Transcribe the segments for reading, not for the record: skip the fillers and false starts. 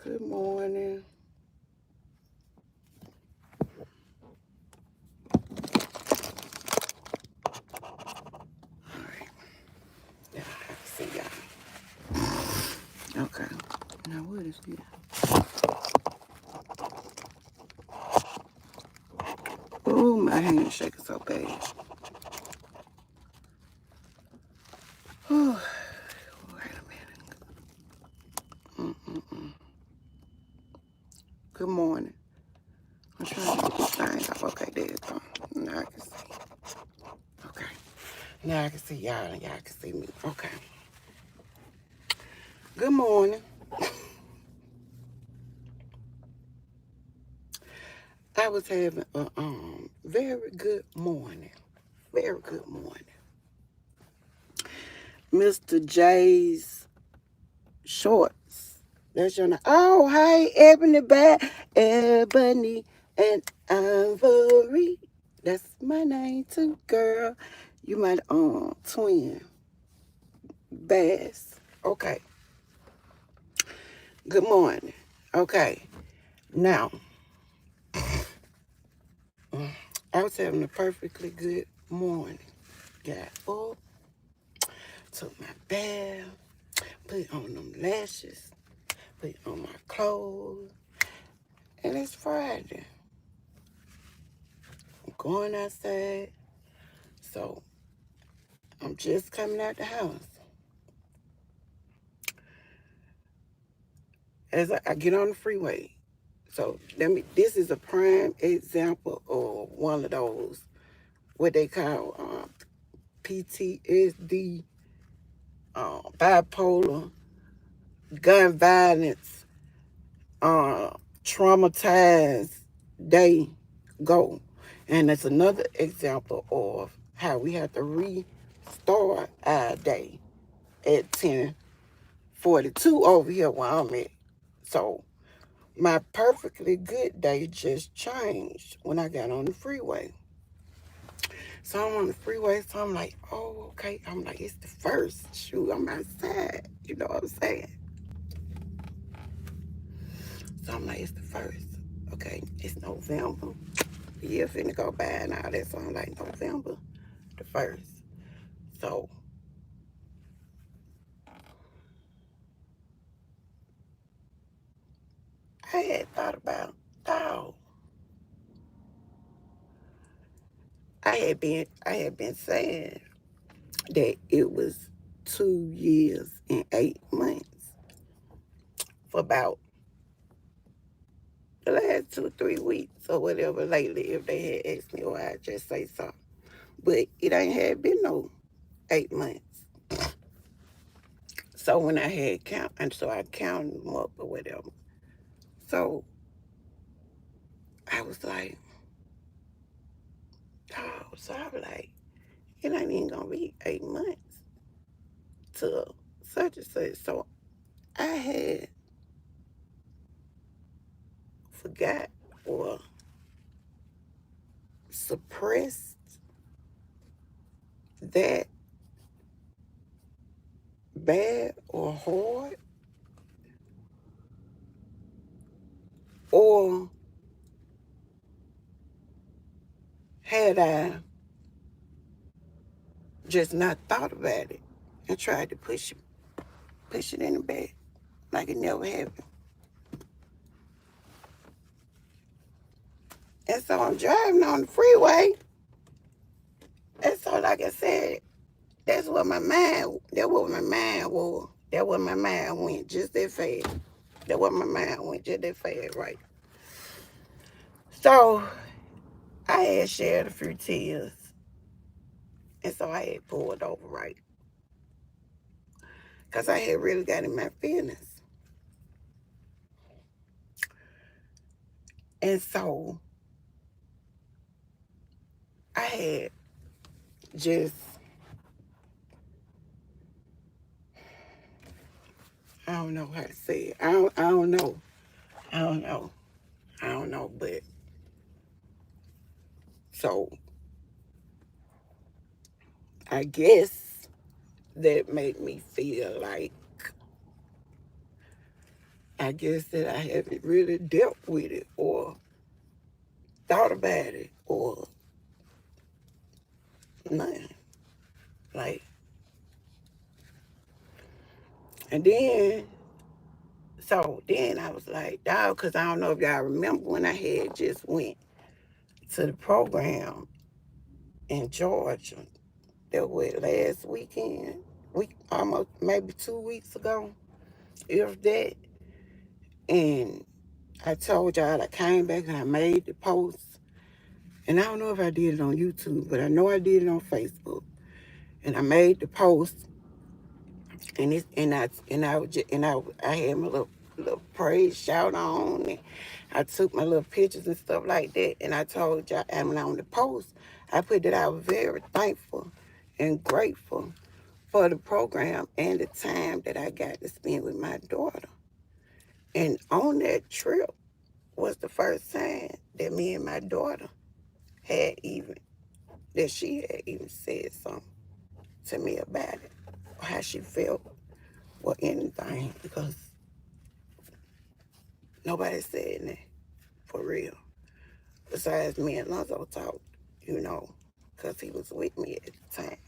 Good morning. All right. Yeah, I have to see y'all. Okay. Now what is this? Oh, my hand shaking so bad. Oh, wait a minute. Good morning. I'm trying to get this thing off. Okay, there it goes. Now I can see. Okay. Now I can see y'all and y'all can see me. Okay. Good morning. I was having a very good morning. Very good morning. Mr. J's Shorts. That's your name. Oh, hey, Ebony and Ivory. That's my name too, girl. You my twin. Bass. Okay. Good morning. Okay. Now, I was having a perfectly good morning. Got up, took my bath, put on them lashes, put on my clothes, and it's Friday. I'm going outside, so I'm just coming out the house. As I get on the freeway, so this is a prime example of one of those, what they call PTSD, bipolar, gun violence, traumatized day go. And it's another example of how we have to restart our day at 10:42 over here where I'm at. So my perfectly good day just changed when I got on the freeway. So I'm on the freeway, so I'm like, oh, okay. I'm like, it's the first. Shoot, I'm outside. You know what I'm saying? So I'm like, it's the first. Okay, it's November. The year finna go by and all that. So I'm like, November the first. So I had thought about, oh, I had been saying that it was 2 years and 8 months for about the last 2 3 weeks or whatever lately. If they had asked me, or I'd just say something. But it ain't had been no 8 months. So when I had count, and so I counted them up or whatever. So I was like, oh, so I was like, it ain't even gonna be 8 months to such and such. So I had forgot or suppressed that bad or hard, or had I just not thought about it and tried to push it in the back like it never happened. And so I'm driving on the freeway, and so like I said, that what my mind was. That what my mind went just that fast. That what my mind went just that fast, right? So I had shared a few tears, and so I had pulled over, right? Because I had really got in my feelings. And so I had just, I don't know how to say it. I don't know. I don't know. I don't know. But so I guess that made me feel like I guess that I haven't really dealt with it or thought about it or nothing. Like, and then I was like, dog, because I don't know if y'all remember when I had just went to the program in Georgia. That was last weekend, almost maybe 2 weeks ago, if that. And I told y'all I came back and I made the post. And I don't know if I did it on YouTube, but I know I did it on Facebook. And I made the post, and I had my little praise shout on, and I took my little pictures and stuff like that. And I told y'all, and on the post, I put that I was very thankful and grateful for the program and the time that I got to spend with my daughter. And on that trip was the first time that me and my daughter she had even said something to me about it, or how she felt, or anything, because nobody said that for real. Besides me and Lonzo talked, because he was with me at the time.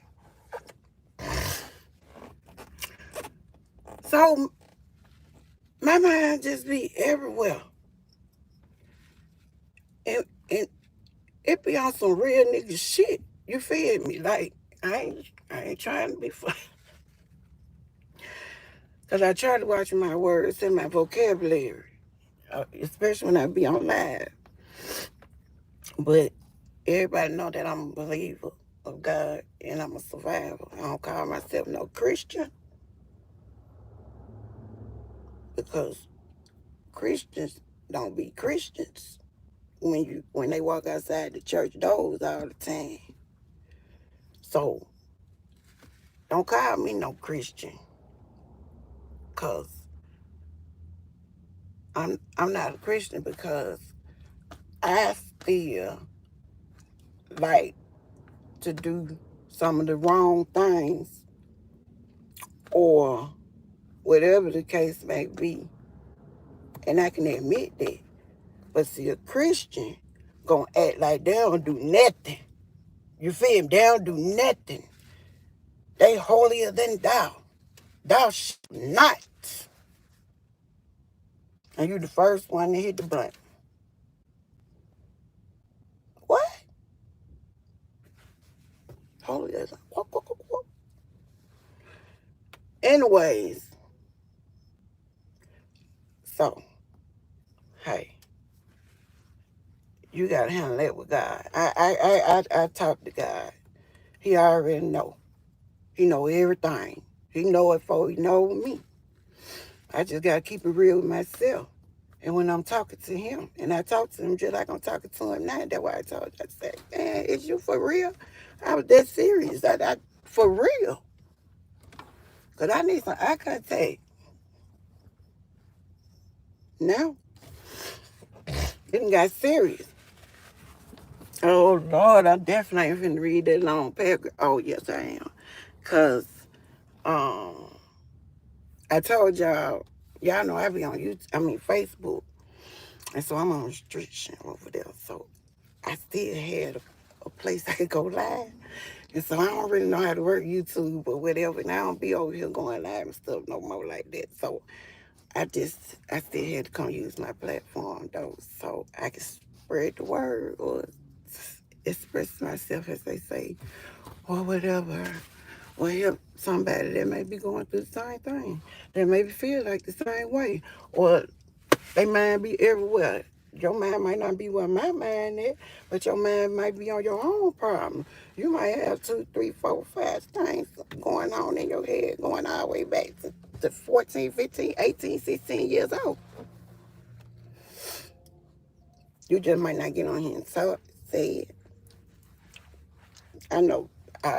So my mind just be everywhere. And it be on some real nigga shit. You feel me? Like, I ain't trying to be funny. Because I try to watch my words and my vocabulary, especially when I be on live. But everybody know that I'm a believer of God and I'm a survivor. I don't call myself no Christian, because Christians don't be Christians when they walk outside the church doors all the time. So don't call me no Christian, cause I'm not a Christian, because I still like to do some of the wrong things, or whatever the case may be, and I can admit that. But see, a Christian gonna act like they don't do nothing. You feel me? They don't do nothing. They holier than thou. Thou shalt not. And you the first one to hit the button. What? Holier than thou. Anyways, so, hey, you gotta handle that with God. I talk to God. He already know. He know everything. He know it before he know me. I just gotta keep it real with myself. And when I'm talking to him, and I talk to him just like I'm talking to him now, that's why I told you, I said, man, is you for real? I was that serious. I for real. Because I need some eye contact. Now, it got serious. Oh, Lord, I definitely ain't finna read that long paragraph. Oh, yes, I am. Because I told y'all know I be on Facebook. And so I'm on restriction over there. So I still had a place I could go live. And so I don't really know how to work YouTube or whatever. And I don't be over here going live and stuff no more like that. So I still had to come use my platform though, so I can spread the word or express myself, as they say, or whatever. Or help somebody that may be going through the same thing. That maybe feel like the same way. Or they mind be everywhere. Your mind might not be where my mind is, but your mind might be on your own problem. You might have 2, 3, 4, 5 things going on in your head, going all the way back to 14, 15, 18, 16 years old. You just might not get on here and say it. I know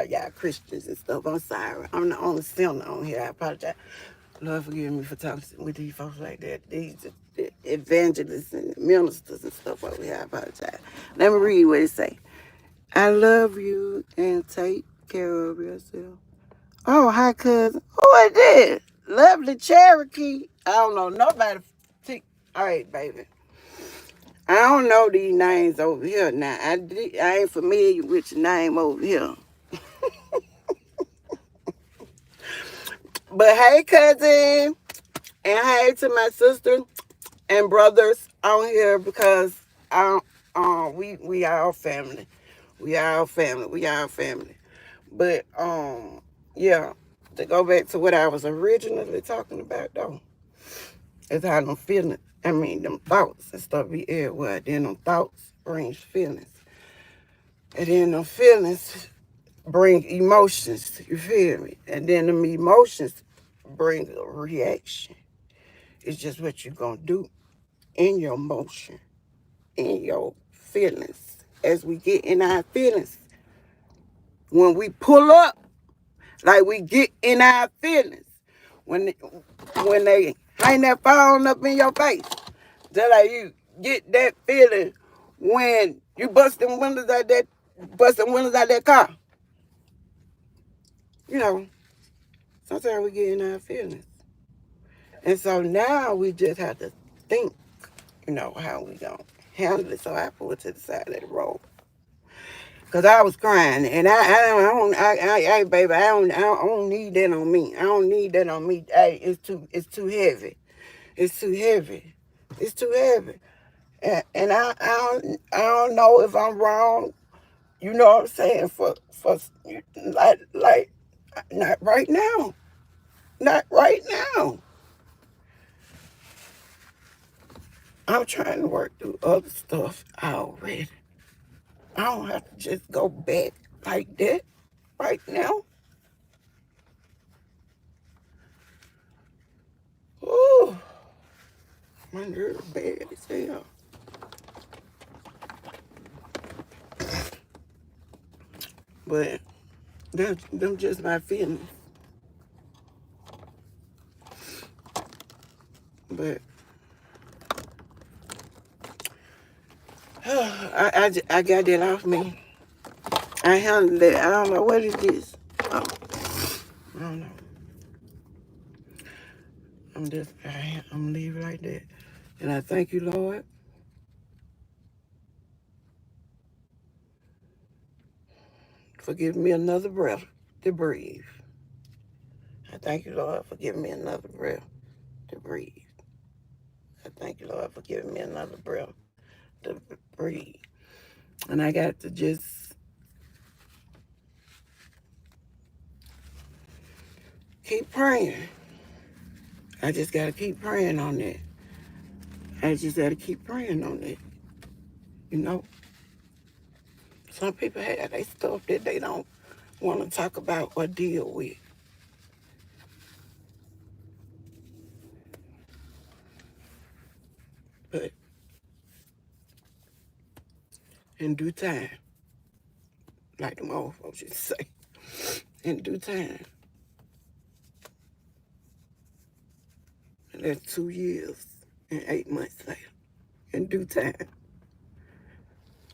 y'all Christians and stuff. I'm sorry. I'm the only sinner on here. I apologize. Lord, forgive me for talking with these folks like that. These evangelists and ministers and stuff over here. I apologize. Let me read what it say. I love you and take care of yourself. Oh, hi, cousin. Who is this? Lovely Cherokee. I don't know nobody All right, baby. I don't know these names over here now. I ain't familiar with your name over here. But hey, cousin, and hey to my sister and brothers on here because we are all family. We are all family. We are all family. But yeah, to go back to what I was originally talking about though, is how them feelings, them thoughts and stuff be everywhere. Then them thoughts brings feelings. And then them feelings bring emotions, you feel me? And then them emotions bring a reaction. It's just what you gonna do in your motion, in your feelings. As we get in our feelings, when we pull up, like we get in our feelings, when when they hang that phone up in your face, just like you get that feeling when you busting windows out that car. You know, sometimes we get in our feelings. And so now we just have to think, how we gonna handle it. So I pulled to the side of the road. Cause I was crying, and baby, I don't need that on me. I don't need that on me. Hey, it's too heavy. It's too heavy. It's too heavy. And I don't know if I'm wrong. You know what I'm saying? For like, not right now. Not right now. I'm trying to work through other stuff already. I don't have to just go back like that right now. Ooh, my nerves bad as hell. But them just my feelings. But I got that off me. I handled that. I don't know what is this. I don't know. I'm leaving like that. And I thank you, Lord, for giving me another breath to breathe. I thank you, Lord, for giving me another breath to breathe. I thank you, Lord, for giving me another breath to breathe. And I got to just keep praying. I just got to keep praying on that. I just got to keep praying on that. You know, some people have they stuff that they don't want to talk about or deal with. But in due time, like the old folks used to say, in due time, and that's 2 years and 8 months later. In due time,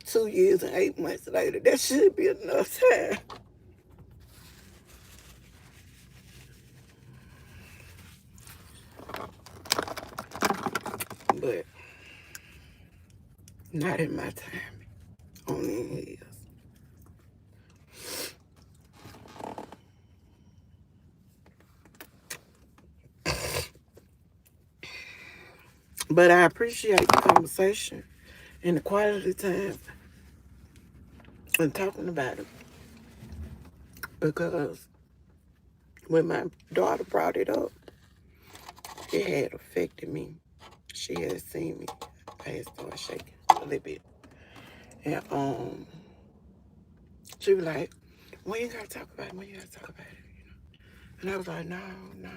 2 years and 8 months later, that should be enough time. But not in my time, only in his. But I appreciate the conversation and the quality time and talking about it because when my daughter brought it up, it had affected me. She had seen me. I had started shaking a little bit. And she was like, when you gotta talk about it? When you gotta talk about it? And I was like, no, no.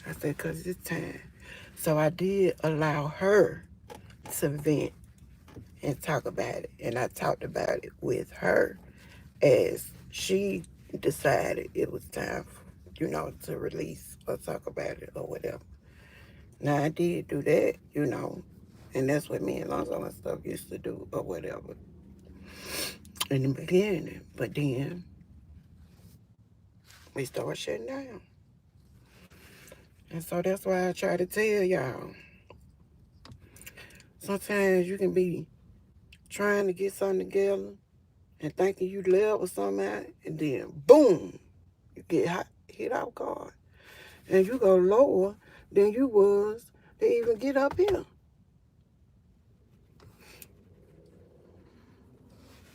I said, because it's time. So I did allow her to vent and talk about it. And I talked about it with her as she decided it was time, to release or talk about it or whatever. Now, I did do that, and that's what me and Lonzo and stuff used to do or whatever in the beginning. But then we started shutting down. And so that's why I try to tell y'all, Sometimes you can be trying to get something together and thinking you level something out, and then boom, you get hit off guard. And you go lower than you was to even get up here.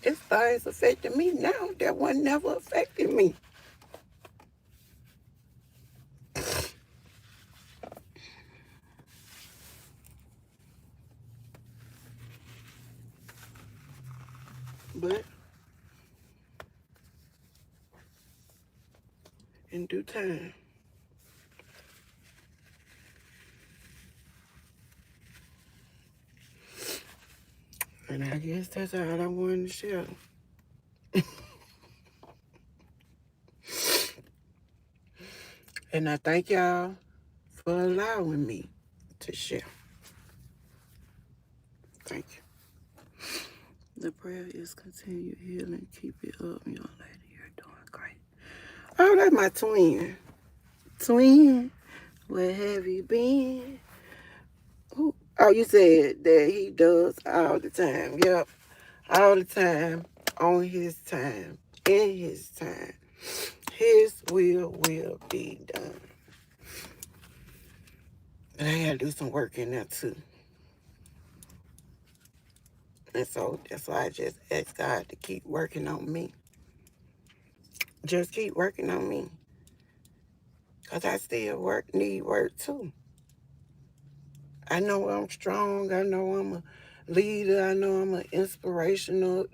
It's things affecting me now that one never affected me. But in due time. And I guess that's all I wanted to share. And I thank y'all for allowing me to share. Thank you. The prayer is continue healing. Keep it up, young lady. You're doing great. Oh, that's my twin. Twin, where have you been? Who? Oh, you said that he does all the time. Yep, all the time, on his time, in his time. His will be done. And I gotta do some work in there too. And so that's why I just ask God to keep working on me. Just keep working on me. Because I still need work too. I know I'm strong. I know I'm a leader. I know I'm an inspirational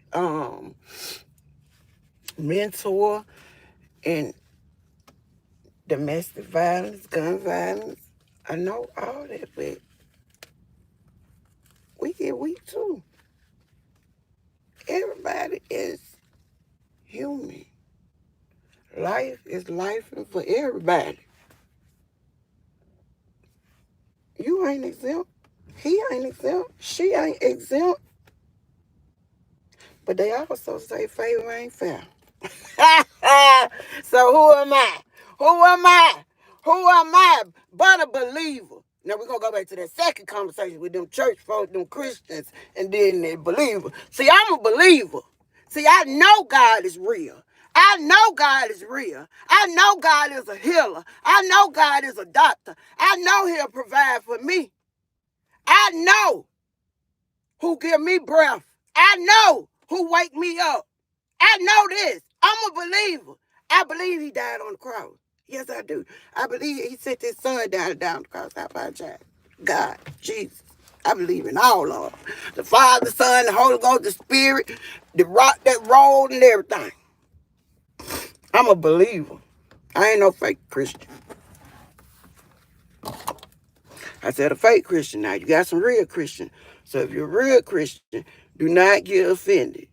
mentor in domestic violence, gun violence. I know all that, but we get weak too. Everybody is human. Life is life for everybody. You ain't exempt. He ain't exempt. She ain't exempt. But they also say favor ain't fair. So who am I? Who am I? Who am I but a believer? Now we're going to go back to that second conversation with them church folks, them Christians, and then the believer. See, I'm a believer. See, I know God is real. I know God is real. I know God is a healer. I know God is a doctor. I know he'll provide for me. I know who give me breath. I know who wake me up. I know this. I'm a believer. I believe he died on the cross. Yes, I do. I believe he sent his son down the cross. I apologize. God, Jesus. I believe in all of them. The Father, the Son, the Holy Ghost, the Spirit, the rock that rolled and everything. I'm a believer. I ain't no fake Christian. I said a fake Christian. Now you got some real Christian. So if you're a real Christian, do not get offended.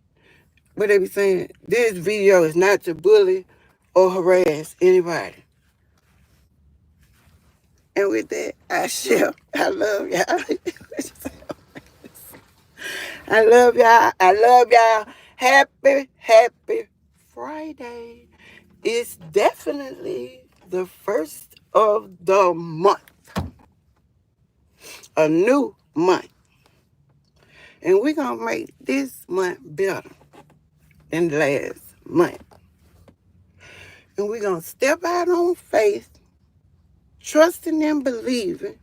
What they be saying? This video is not to bully or harass anybody. And with that, I shall. I love y'all. I love y'all. I love y'all. Happy Friday. It's definitely the first of the month. A new month. And we're going to make this month better than last month. And we're going to step out on faith, trusting and believing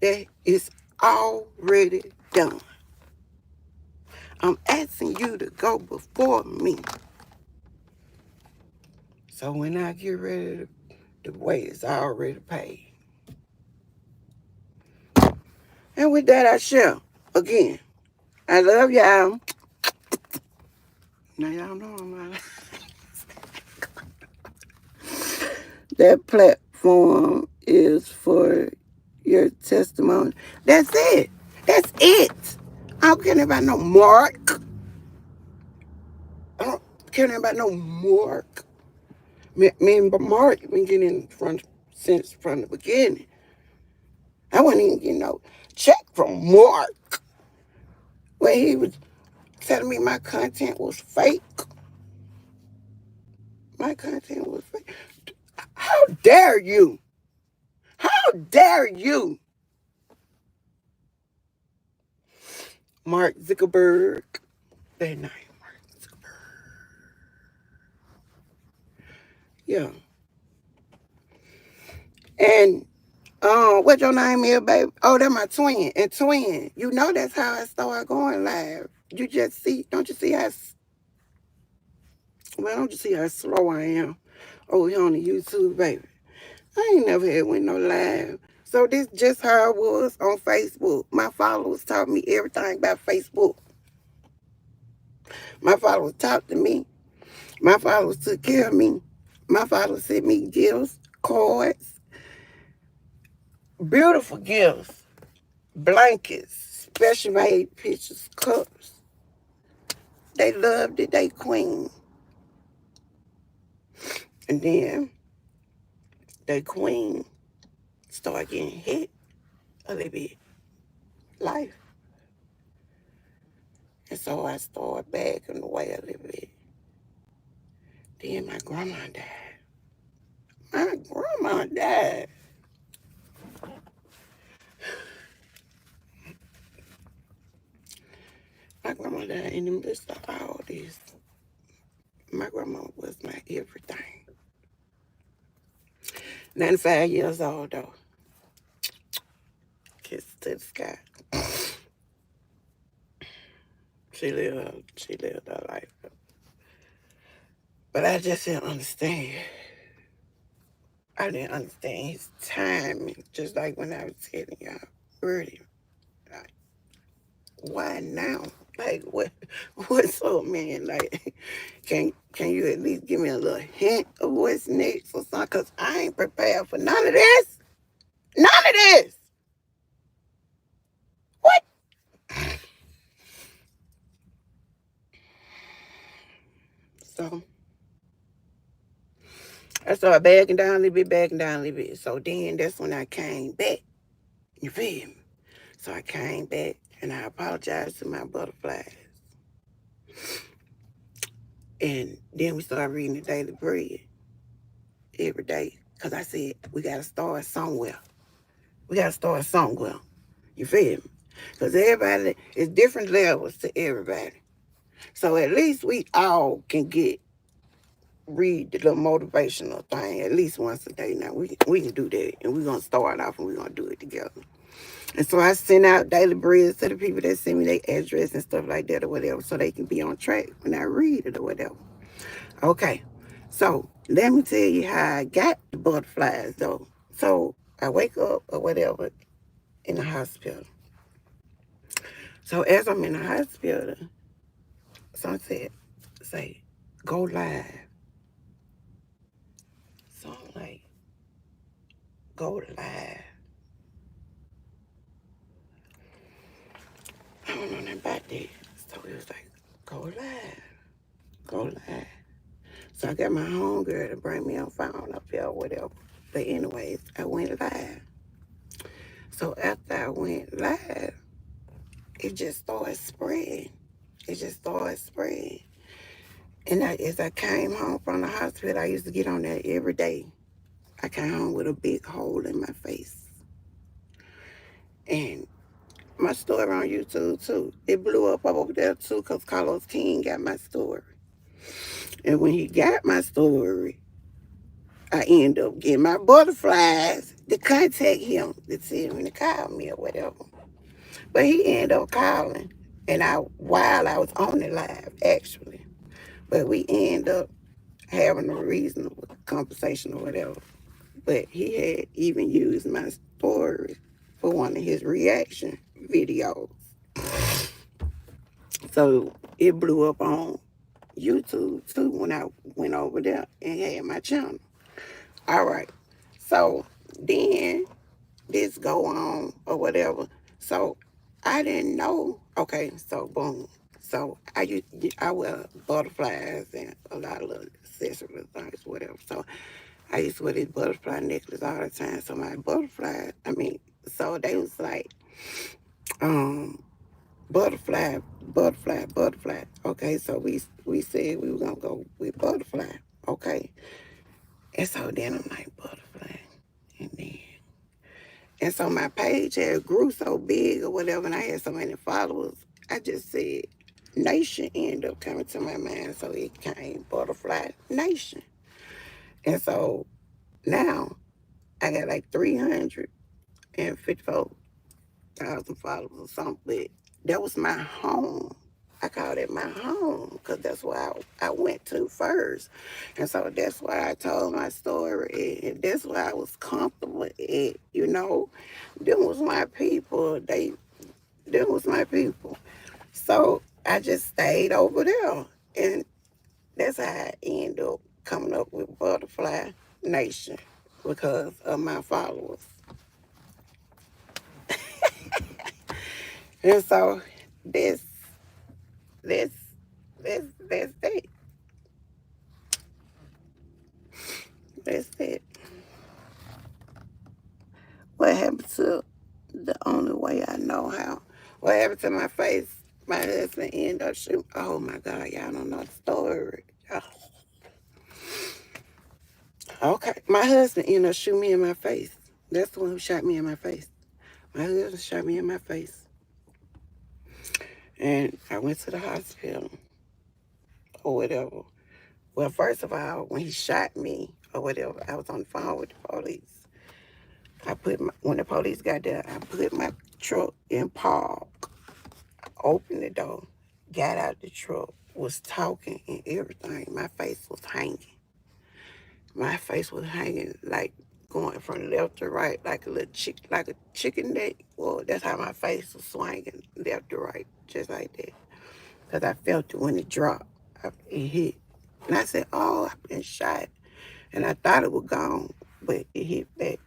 that it's already done. I'm asking you to go before me. So when I get ready, the way is already paid. And with that, I shall. Again, I love y'all. Now y'all know I'm out. That platform is for your testimony. That's it. That's it. I don't care about no mark. I don't care about no mark. Me and Mark been getting since from the beginning. I wasn't even getting no check from Mark when he was telling me my content was fake. My content was fake. How dare you? How dare you Mark Zuckerberg. That name, Mark Zuckerberg. Yeah. And what your name is, baby? Oh, that's my twin. And twin, you know that's how I started going live. You just see, don't you see don't you see how slow I am? Oh, here on the YouTube, baby. I ain't never had went no live. So this just how I was on Facebook. My followers taught me everything about Facebook. My followers talked to me. My followers took care of me. My followers sent me gifts, cards, beautiful gifts, blankets, special made pictures, cups. They loved it. They queen. And then they queen started getting hit a little bit life. And so I started backing away a little bit. Then my grandma died. My grandma died. My grandma died in the midst of all this. My grandma was my everything. 95 years old though. Kiss to the sky. She lived her life. But I just didn't understand. I didn't understand his timing. Just like when I was telling y'all earlier. Like, why now? Like what's up, man? Like can you at least give me a little hint of what's next or something? Cause I ain't prepared for none of this. None of this. What? So I started backing down a little bit, backing down a little bit. So then that's when I came back. You feel me? So I came back and I apologized to my butterflies. And then we started reading the Daily Bread every day. Because I said, we got to start somewhere. We got to start somewhere. You feel me? Because everybody, is different levels to everybody. So at least we all can read the little motivational thing at least once a day. Now we can do that. And we're going to start off and we're going to do it together. And so I send out daily breads to the people that send me their address and stuff like that or whatever so they can be on track when I read it or whatever. Okay. So let me tell you how I got the butterflies though. So I wake up or whatever in the hospital. So as I'm in the hospital, someone said, say, go live. So I'm like, go live. I don't know nothing about that. So it was like, go live. Go live. So I got my homegirl to bring me on phone up here or whatever. But anyways, I went live. So after I went live, it just started spreading. It just started spreading. And as I came home from the hospital, I used to get on there every day. I came home with a big hole in my face. And my story on YouTube too. It blew up over there too because Carlos King got my story. And when he got my story, I ended up getting my butterflies to contact him to tell him to call me or whatever. But he ended up calling, and while I was on the live actually. But we ended up having a reasonable conversation or whatever. But he had even used my story for one of his reaction videos. So it blew up on YouTube too when I went over there and had my channel. All right. So then this go on or whatever. So I didn't know. Okay, so boom. So I wear butterflies and a lot of little accessories, things, whatever. So I used to wear this butterfly necklace all the time. So my butterfly, so they was like, butterfly, butterfly, butterfly. Okay, so we said we were gonna go with butterfly. Okay. And so then I'm like, butterfly. And so my page had grew so big or whatever, and I had so many followers. I I just said nation ended up coming to my mind, so it came Butterfly Nation. And so now I got like 354,000 followers or something. But that was my home. I called it my home because that's where I went to first. And so that's why I told my story. And that's why I was comfortable at, them was my people. Them was my people. So I just stayed over there. And that's how I ended up coming up with Butterfly Nation because of my followers. And so this, this, that's it. That's it. What happened to the only way I know how? What happened to my face? My husband ended up shooting. Oh my God, y'all don't know the story. Oh, okay, my husband ended up shooting me in my face. That's the one who shot me in my face. My husband shot me in my face. And I went to the hospital or whatever. Well, first of all, when he shot me or whatever, I was on the phone with the police. When the police got there, I put my truck in park, opened the door, got out the truck, was talking and everything. My face was hanging. My face was hanging like going from left to right, like like a chicken neck. Well, that's how my face was swinging left to right, just like that. Because I felt it when it dropped. It hit. And I said, oh, I've been shot. And I thought it was gone, but it hit back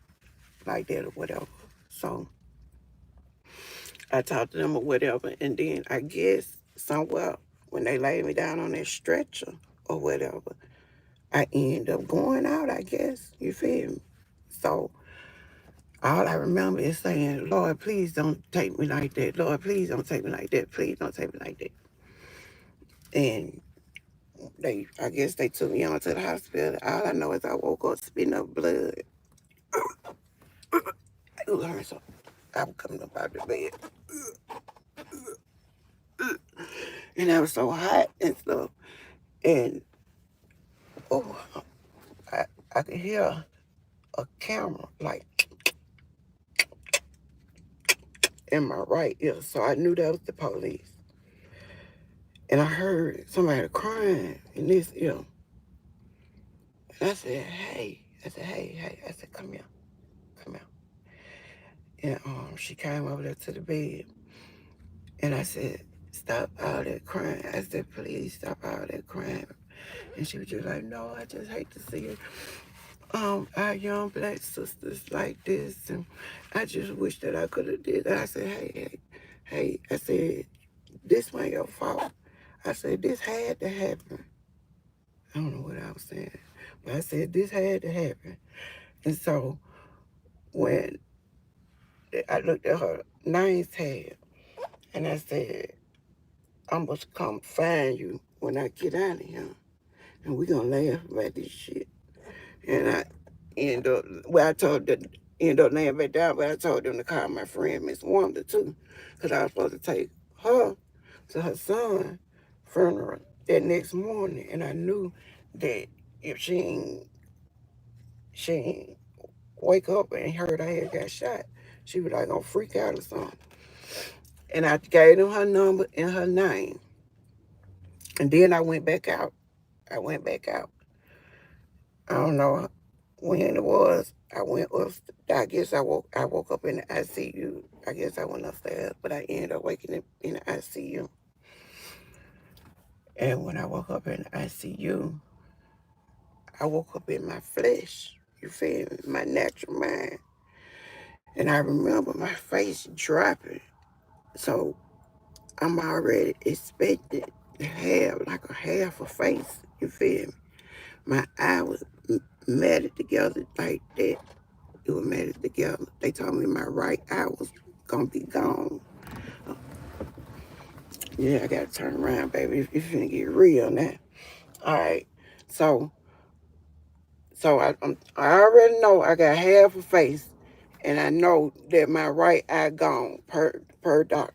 like that or whatever. So I talked to them or whatever. And then I guess somewhere when they laid me down on that stretcher or whatever, I ended up going out, I guess. You feel me? So all I remember is saying, Lord, please don't take me like that. Lord, please don't take me like that. Please don't take me like that. And I guess they took me on to the hospital. All I know is I woke up spitting up blood. Ooh, hurt so. I was coming up out the bed. And I was so hot and stuff. And oh, I, I could hear a camera like in my right ear. So I knew that was the police. And I heard somebody crying in this ear. And I said, hey. I said, hey. I said, come here. Come here. And she came over there to the bed. And I said, stop all that crying. I said, please stop all that crying. And she was just like, no, I just hate to see it. Our young black sisters like this. And I just wish that I could have did that. I said, hey. I said, this wasn't your fault. I said, this had to happen. I don't know what I was saying. But I said, this had to happen. And so when I looked at her name tag, and I said, I'm supposed to come find you when I get out of here. And we're going to laugh about this shit. And I I told them, end up laying back down, but I told them to call my friend, Miss Wanda, too. Because I was supposed to take her to her son's funeral that next morning. And I knew that if she ain't wake up and heard I had got shot, she was like gonna freak out or something. And I gave them her number and her name. And then I went back out. I went back out. I don't know when it was. I went up. I guess I woke up in the ICU. I guess I went upstairs, but I ended up waking up in the ICU. And when I woke up in the ICU, I woke up in my flesh. You feel me? My natural mind. And I remember my face dropping. So I'm already expected to have like a half a face. You feel me? My eye was matted together like that. It was matted together. They told me my right eye was gonna be gone. Yeah, I gotta turn around, baby. It's finna get real now. All right. So, I already know I got half a face, and I know that my right eye gone per doctor.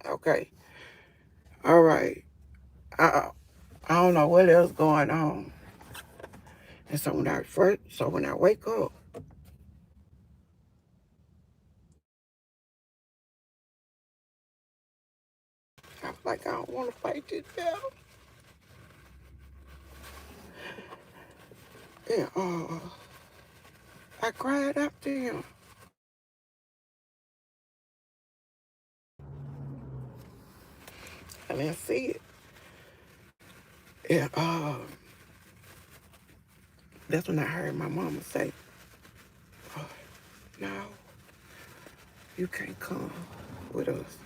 Okay. All right. I I don't know what else going on. And so when I wake up, I'm like, I don't want to fight this battle. And I cried out to him. I didn't see it. And that's when I heard my mama say, oh, no, you can't come with us.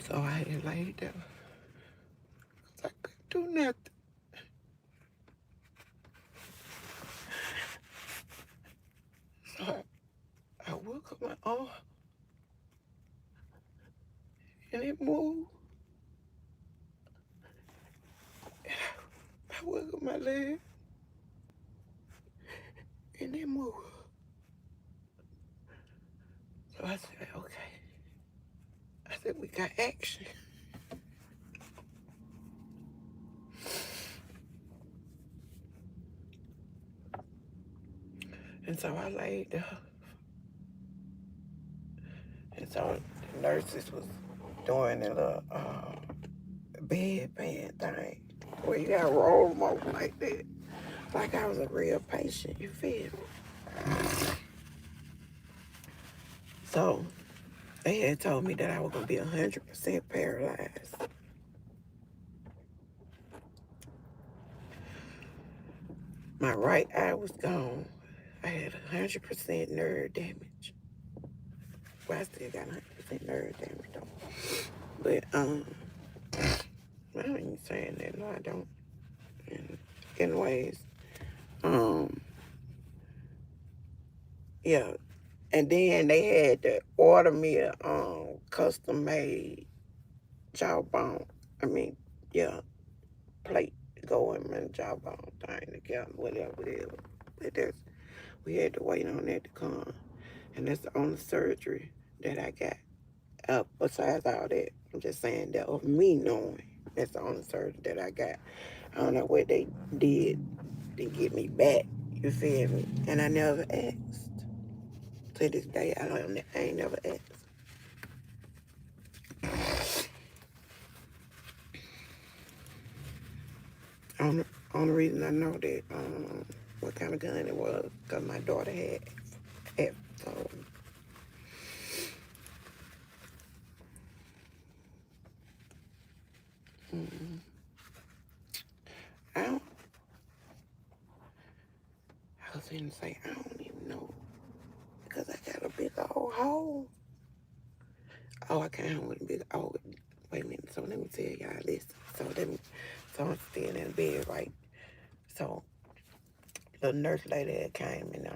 So I had laid there. I couldn't do nothing. So I woke up my arm and it moved. I woke up my leg and it moved. So I said, okay. I said, we got action. And so I laid there. And so the nurses was doing a little bedpan thing where you gotta roll them over like that. Like I was a real patient, you feel me? So they had told me that I was gonna be 100% paralyzed. My right eye was gone. I had 100% nerve damage. Well, I still got 100% nerve damage though. But I ain't saying that. No, I don't. And anyways, um, yeah. And then they had to order me a custom made jawbone. I mean, yeah, plate to go in my jawbone thing together, whatever. But we had to wait on that to come. And that's the only surgery that I got. Besides all that, I'm just saying that of me knowing, that's the only surgery that I got. I don't know what they did to get me back. You feel me? And I never asked. To this day, I ain't never asked. Only, only reason I know that what kind of gun it was, because my daughter had told me. Mm-hmm. I don't. I was going to say I don't even know because I got a big old hole. Oh, I can't with a big. Oh, wait a minute. So let me tell y'all this. So I'm still in bed, right? So the nurse lady that came and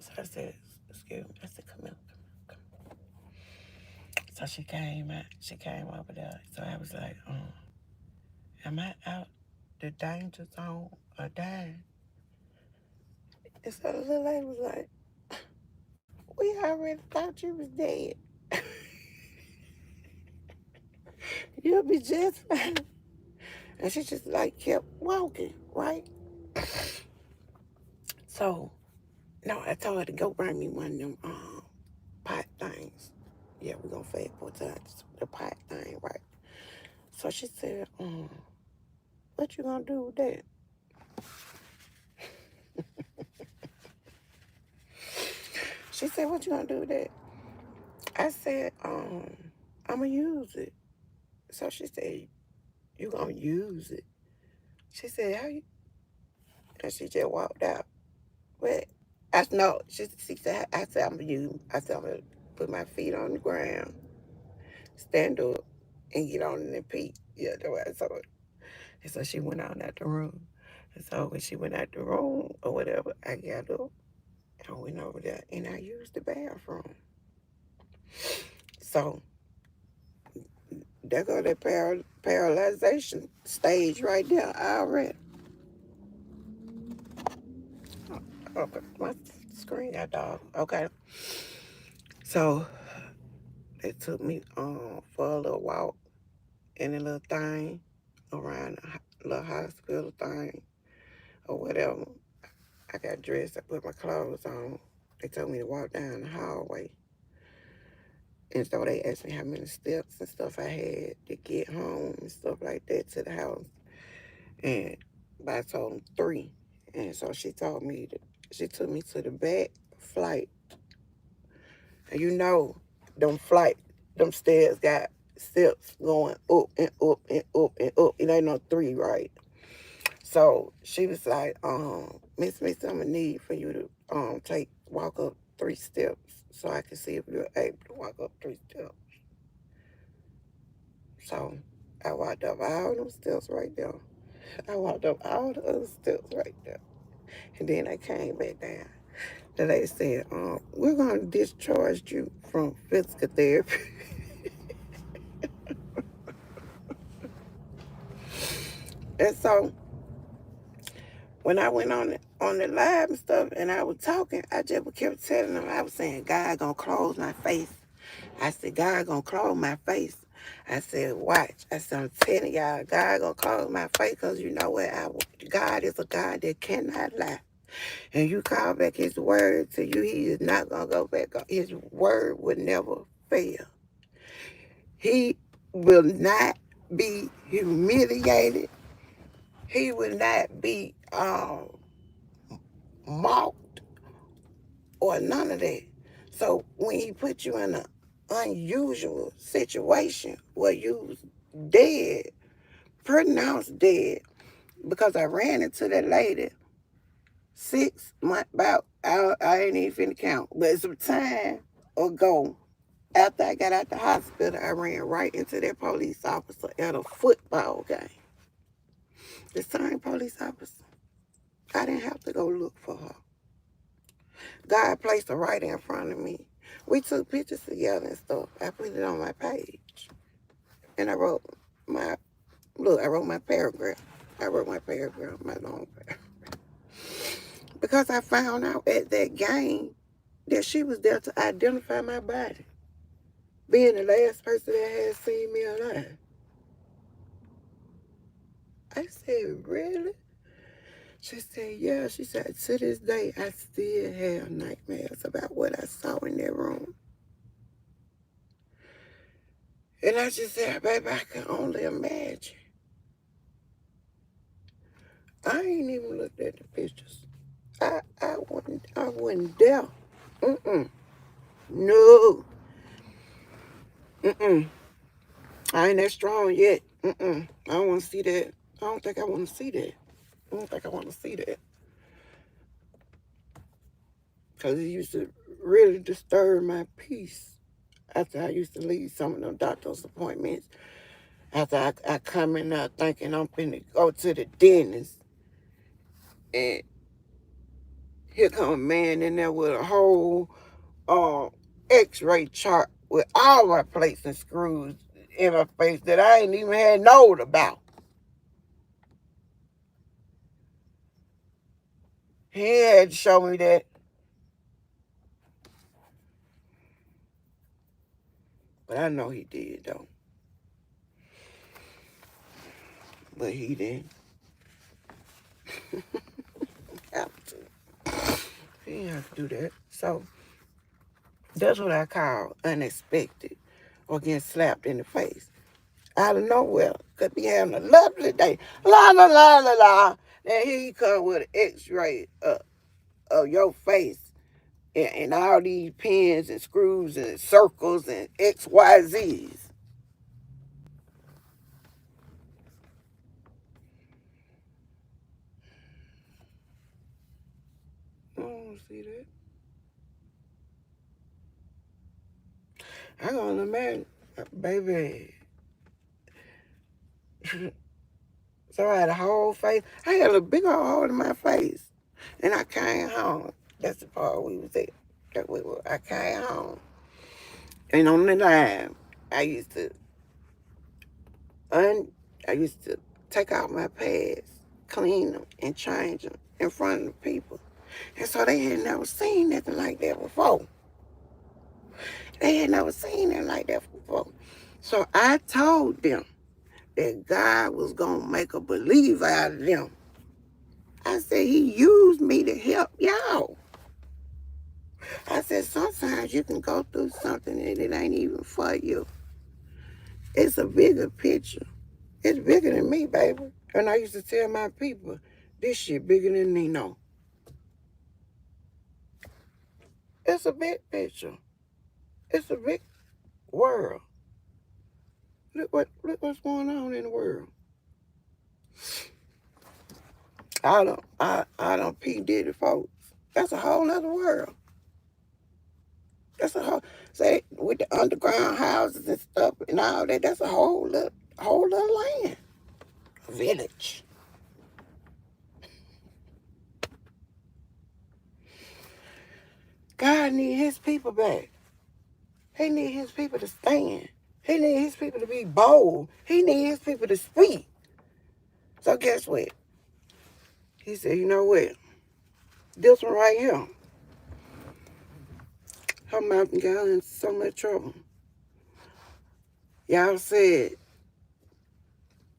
so I said, excuse me. I said, come here, come here. So she came out. She came over there. So I was like, am I out the danger zone or dying? And so the little lady was like, we already thought you was dead. You'll be just fine. And she just like kept walking, right? So no, I told her to go bring me one of them pot things. Yeah, we're gonna fast forward to the pot thing, right? So she said, what you gonna do with that? She said, what you gonna do with that? I said, I'ma use it. So she said, you gonna use it? She said, how you? And she just walked out. But I know, she said, I said, I'm gonna use, I said, I'm gonna put my feet on the ground, stand up, and get on in the peak. Yeah, that's what I saw it. And so she went out the room. And so when she went out the room or whatever, I got up and I went over there and I used the bathroom. So there go that paralyzation stage right there already. Okay, my screen got dog. Okay. So they took me for a little walk in a little thing around the little hospital thing or whatever. I got dressed, I put my clothes on. They told me to walk down the hallway. And so they asked me how many steps and stuff I had to get home and stuff like that to the house. And but I told them 3. And so she told me that she took me to the back flight. And you know, them stairs got steps going up and up and up and up. It ain't no 3, right? So she was like, Miss Mixon, I'm gonna need for you to walk up 3 steps so I can see if you're able to walk up 3 steps. So I walked up all them steps right there. I walked up all the other steps right there. And then I came back down. The lady said, we're gonna discharge you from physical therapy. And so when I went on the live and stuff and I was talking, I just kept telling them, I was saying, God gonna close my face. I said, God gonna close my face. I said, watch. I said, I'm telling y'all, God gonna close my face because you know what? God is a God that cannot lie. And you call back his word to you, he is not gonna go back. His word would never fail. He will not be humiliated. He will not be mocked or none of that. So when he put you in an unusual situation where you was dead, pronounced dead, because I ran into that lady 6 months, I ain't even finna count, but some time ago, after I got out the hospital, I ran right into that police officer at a football game. The same police officer. I didn't have to go look for her. God placed her right in front of me. We took pictures together and stuff. I put it on my page. And I wrote my paragraph. I wrote my paragraph, my long paragraph. Because I found out at that game that she was there to identify my body. Being the last person that had seen me alive. I said, really? She said, yeah. She said, to this day, I still have nightmares about what I saw in that room. And I just said, baby, I can only imagine. I ain't even looked at the pictures. I wouldn't dare. Mm-mm. No. Mm-mm. I ain't that strong yet. Mm-mm. I don't want to see that. I don't think I want to see that. I don't think I want to see that. Because it used to really disturb my peace after I used to leave some of them doctor's appointments. After I come in there thinking I'm finna go to the dentist. And here come a man in there with a whole x-ray chart with all my plates and screws in my face that I ain't even had known about. He had to show me that. But I know he did, though. But he didn't have to. He didn't have to do that. So that's what I call unexpected or getting slapped in the face. Out of nowhere. Could be having a lovely day. La, la, la, la, la. Then here you come with an x-ray of your face. And all these pins and screws and circles and XYZs. I don't see that. I gonna imagine, baby. So I had a whole face. I had a big old hole in my face. And I came home. That's the part we was at. I came home. And on the line, I used to I used to take out my pads, clean them, and change them in front of the people. And so they had never seen nothing like that before. They had never seen it like that before. So I told them that God was going to make a believer out of them. I said, he used me to help y'all. I said, sometimes you can go through something and it ain't even for you. It's a bigger picture. It's bigger than me, baby. And I used to tell my people, this shit bigger than Nino. It's a big picture. It's a big world. Look what's going on in the world. I don't P. Diddy folks. That's a whole other world. That's a whole, say, with the underground houses and stuff and all that, that's a whole other land. A village. God need his people back. He need his people to stand. He need his people to be bold. He need his people to speak. So guess what? He said, you know what? This one right here, her mouth got in so much trouble. Y'all said,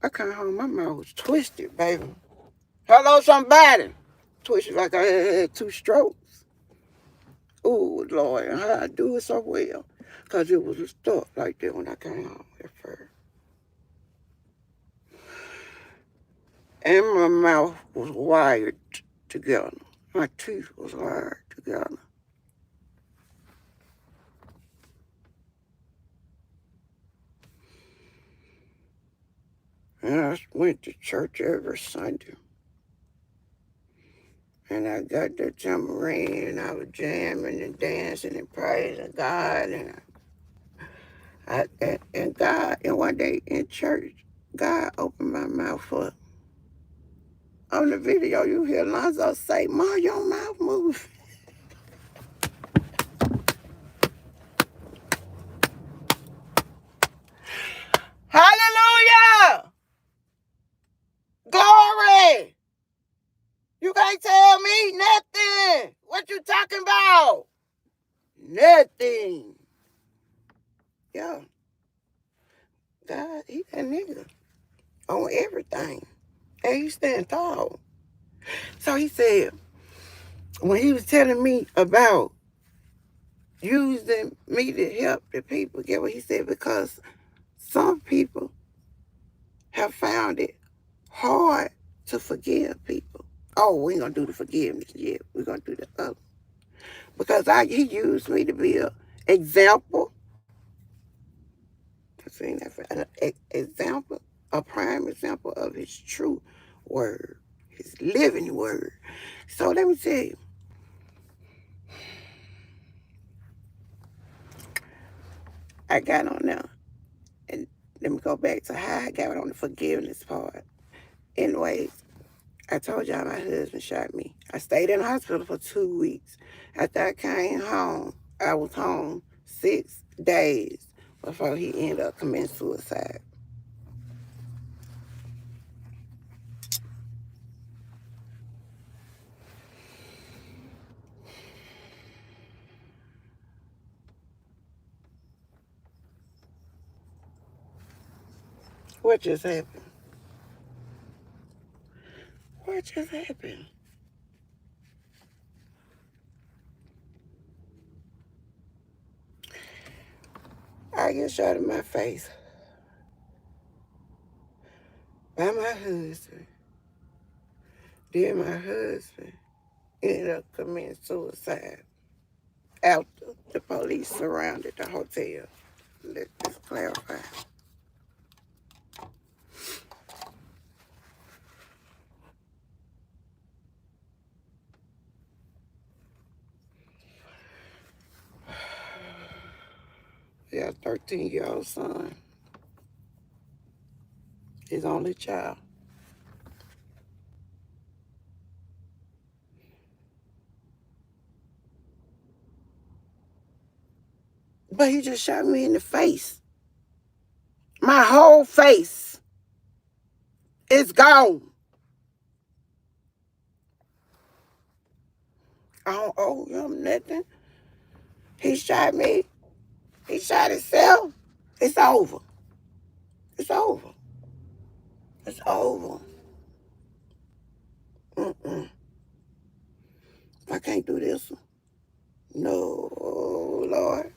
I came home, my mouth was twisted, baby. Hello, somebody. Twisted like I had 2 strokes. Oh, Lord, and how I do it so well. Because it was stuck like that when I came home at first. And my mouth was wired together. My teeth was wired together. And I went to church every Sunday. And I got the tambourine and I was jamming and dancing and praising God. And God, and one day in church, God opened my mouth up. On the video, you hear Lonzo say, Ma, your mouth move. Hallelujah! Glory! You can't tell me nothing. What you talking about? Nothing. Yeah. God, he that nigga on everything. And he stand tall. So he said, when he was telling me about using me to help the people, get what he said? Because some people have found it hard to forgive people. Oh, we ain't gonna do the forgiveness yet. We're gonna do the other. Because he used me to be an example. An example, a prime example of his true word, his living word. So let me tell you, I got on there, and let me go back to how I got on the forgiveness part. Anyways, I told y'all my husband shot me. I stayed in the hospital for 2 weeks. After I came home, I was home 6 days before he ended up committing suicide. What just happened? What just happened? I get shot in my face by my husband. Then my husband ended up committing suicide after the police surrounded the hotel. Let's just clarify. He had a 13-year-old son, his only child. But he just shot me in the face. My whole face is gone. I don't owe him nothing. He shot me. He shot himself. It's over. It's over. It's over. Mm-mm. I can't do this one. No, Lord.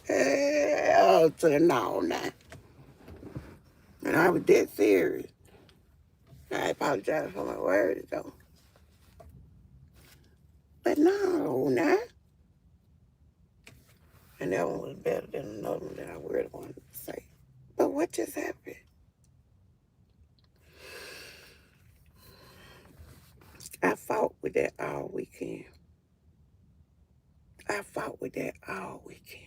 Hell to the no now. And I was dead serious. I apologize for my words, though. But no, nah. And that one was better than another one that I really wanted to say. But what just happened? I fought with that all weekend. I fought with that all weekend.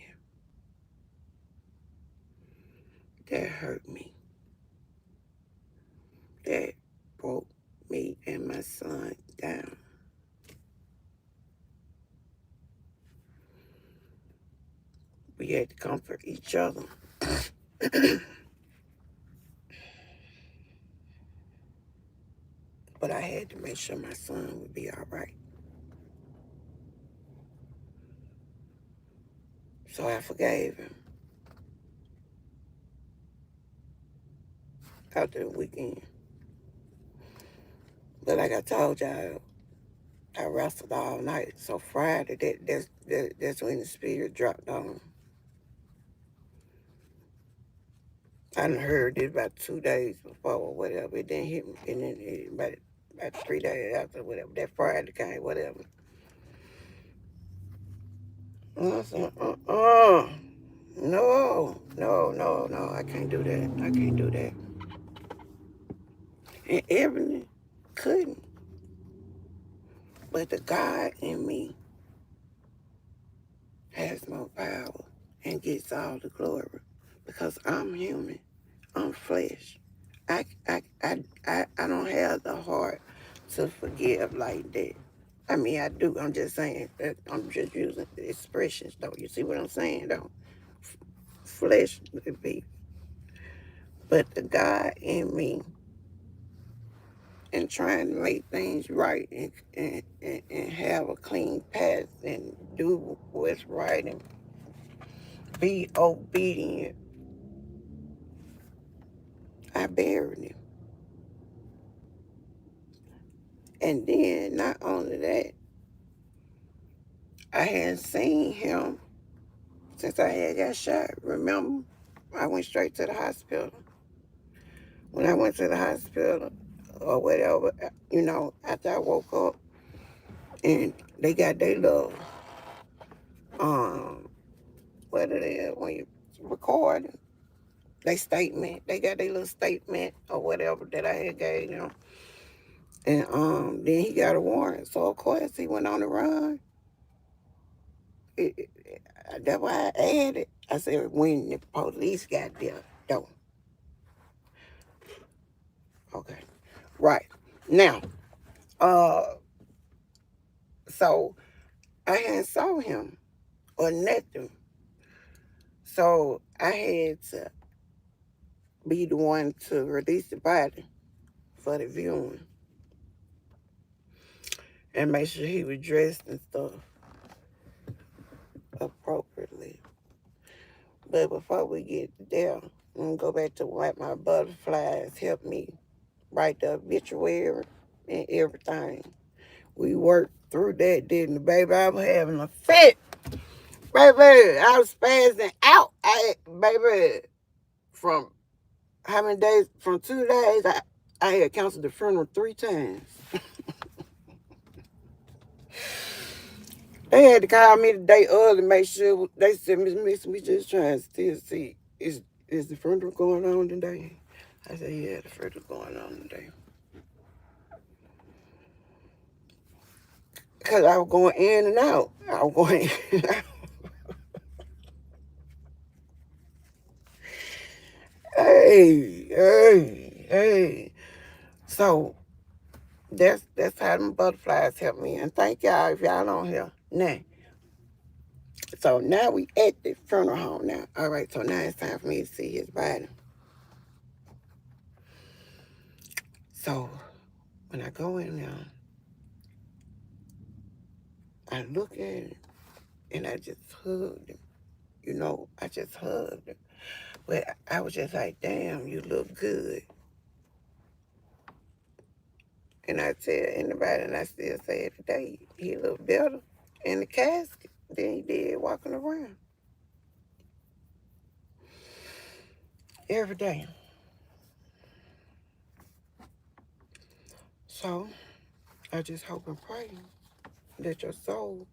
That hurt me. That broke me and my son down. We had to comfort each other. But I had to make sure my son would be all right. So I forgave him after the weekend. But like I told y'all, I wrestled all night. So Friday, that's when the spirit dropped on. I done heard it about 2 days before or whatever. It didn't hit me. And then about 3 days after, whatever. That Friday came, whatever. And I said, no, I can't do that. I can't do that. And Ebony couldn't. But the God in me has more power and gets all the glory. Because I'm human. I'm flesh. I don't have the heart to forgive like that. I mean, I do. I'm just saying that I'm just using the expressions, though. You see what I'm saying, though? Flesh would be. But the God in me and trying to make things right and have a clean path and do what's right and be obedient, I buried him. And then, not only that, I hadn't seen him since I had got shot. Remember, I went straight to the hospital. When I went to the hospital or whatever, after I woke up and they got their little, what it is, when you record, they statement, they got their little statement or whatever that I had gave them. And then he got a warrant. So, of course, he went on the run. That's why I added. I said, when the police got there, though. Okay. Right. Now, so I hadn't saw him or nothing. So I had to be the one to release the body for the viewing and make sure he was dressed and stuff appropriately. But before we get there, I'm going to go back to what my butterflies helped me write the obituary and everything. We worked through that, didn't we, baby? I was having a fit. Baby, I was spazzing out. Baby, from how many days? From 2 days, I had canceled the funeral 3 times. They had to call me the day early to make sure. They said, Miss Mixon, we just trying to still see, is the funeral going on today? I said, yeah, the funeral going on today. Because I was going in and out. I was going in and out. Hey. So that's how them butterflies help me. And thank y'all if y'all don't hear. Now, so now we at the funeral home now. All right, so now it's time for me to see his body. So when I go in there, I look at him and I just hugged him. You know, I just hugged her. But I was just like, damn, you look good. And I tell anybody, and I still say it today, he looked better in the casket than he did walking around. Every day. So, I just hope and pray that your soul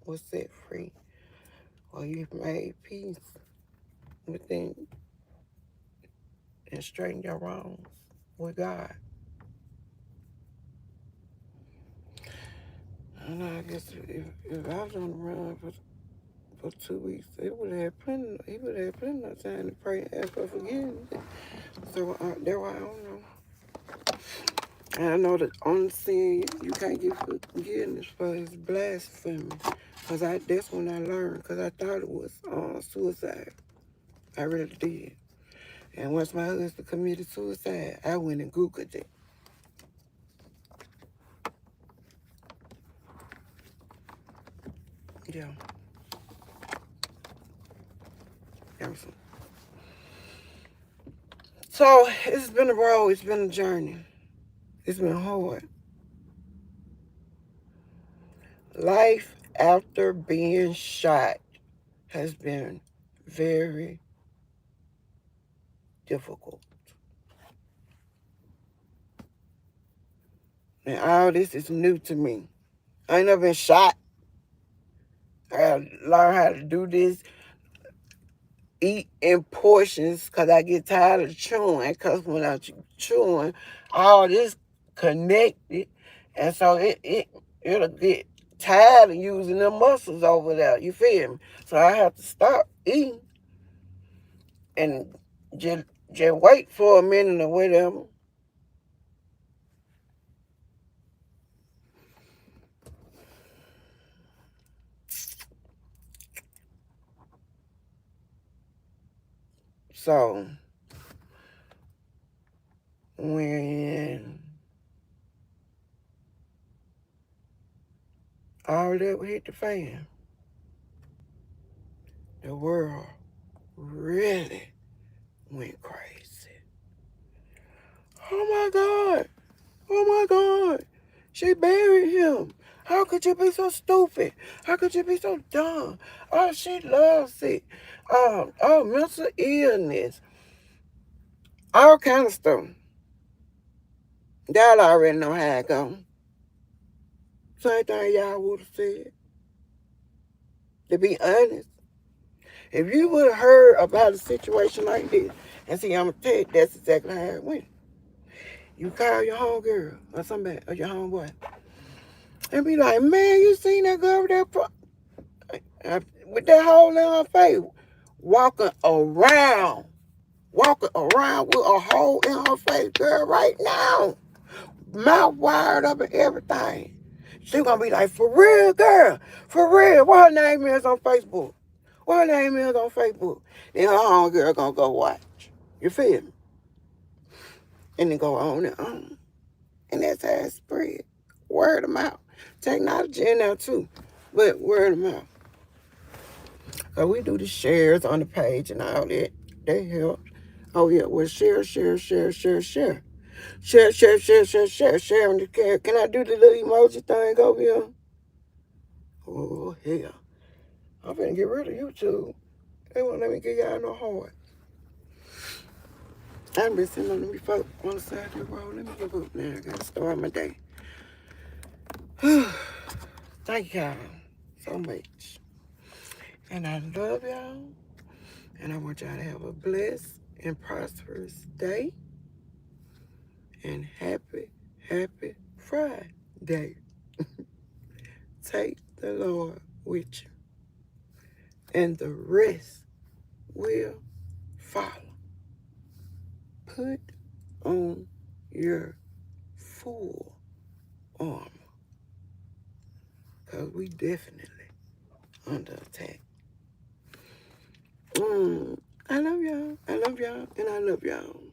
was set free, or you've made peace within and straightened your wrongs with God. And I guess if I was on the run for 2 weeks, he would have plenty of time to pray and ask for forgiveness. So that's why I don't know. And I know that on the sin you can't get forgiveness for is blasphemy. Because that's when I learned, because I thought it was suicide. I really did. And once my husband committed suicide, I went and Googled it. Yeah. So it's been a road, it's been a journey. It's been hard. Life after being shot has been very difficult. And all this is new to me. I ain't never been shot. I gotta learn how to do this, eat in portions, because I get tired of chewing, because when I'm chewing, all this connected, and so it'll get tired of using the muscles over there, you feel me? So I have to stop eating and just wait for a minute or whatever. So when all that hit the fan, the world really went crazy. Oh my God. Oh my God. She buried him. How could you be so stupid? How could you be so dumb? Oh, she loves it. Oh, mental illness. All kind of stuff. Y'all already know how it go. Same thing y'all would have said. To be honest, if you would have heard about a situation like this, and see, I'm going to tell you, that's exactly how it went. You call your homegirl or somebody, or your homeboy, and be like, man, you seen that girl over there with that hole in her face, walking around with a hole in her face, girl, right now. Mouth wired up and everything. She gonna be like, for real, girl, for real. What her name is on Facebook? What her name is on Facebook? Then her homegirl gonna go watch. You feel me? And then go on and on. And that's how it spread. Word of mouth. Technology in there too, but word of mouth. So we do the shares on the page and all that. They help. Oh yeah, well share. Share. Sharing the care. Can I do the little emoji thing over here? Oh hell. I'm finna get rid of YouTube. They won't let me get y'all no heart. I've been sitting on the side of the road. Let me get up now. I gotta start my day. Thank y'all so much. And I love y'all. And I want y'all to have a blessed and prosperous day. And happy Friday. Take the Lord with you. And the rest will follow. Put on your full armor. Because we definitely under attack. I love y'all. And I love y'all.